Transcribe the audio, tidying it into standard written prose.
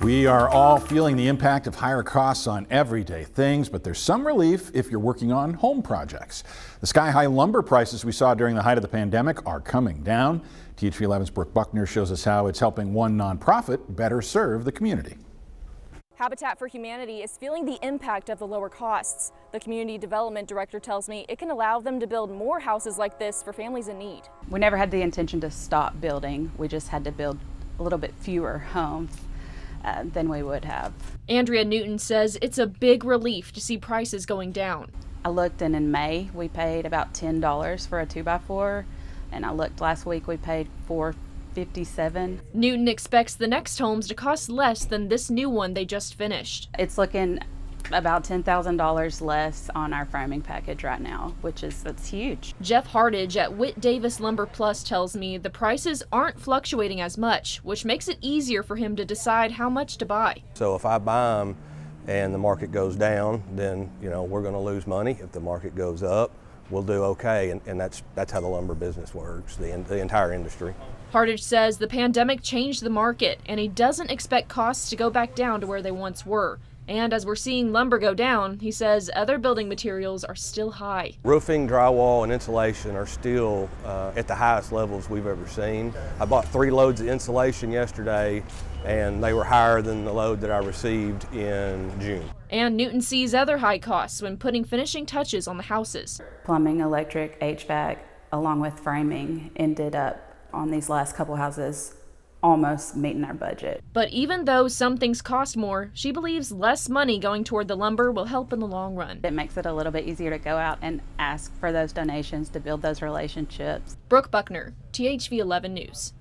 We are all feeling the impact of higher costs on everyday things, but there's some relief if you're working on home projects. The sky-high lumber prices we saw during the height of the pandemic are coming down. THV 11's Brooke Buckner shows us how it's helping one nonprofit better serve the community. Habitat for Humanity is feeling the impact of the lower costs. The community development director tells me it can allow them to build more houses like this for families in need. We never had the intention to stop building. We just had to build a little bit fewer homes than we would have. Andrea Newton says it's a big relief to see prices going down. I looked, and in May we paid about $10 for a 2x4, and I looked last week, we paid $4.57. Newton expects the next homes to cost less than this new one they just finished. It's looking about $10,000 less on our framing package right now, that's huge. Jeff Hardage at Whit Davis Lumber Plus tells me the prices aren't fluctuating as much, which makes it easier for him to decide how much to buy. So if I buy them and the market goes down, then we're going to lose money. If the market goes up, we'll do okay, and that's how the lumber business works, the entire industry. Hardage says the pandemic changed the market, and he doesn't expect costs to go back down to where they once were. And as we're seeing lumber go down, he says other building materials are still high. Roofing, drywall, and insulation are still at the highest levels we've ever seen. I bought 3 loads of insulation yesterday, and they were higher than the load that I received in June. And Newton sees other high costs when putting finishing touches on the houses. Plumbing, electric, HVAC, along with framing, ended up on these last couple houses almost meeting our budget. But even though some things cost more, she believes less money going toward the lumber will help in the long run. It makes it a little bit easier to go out and ask for those donations to build those relationships. Brooke Buckner, THV 11 News.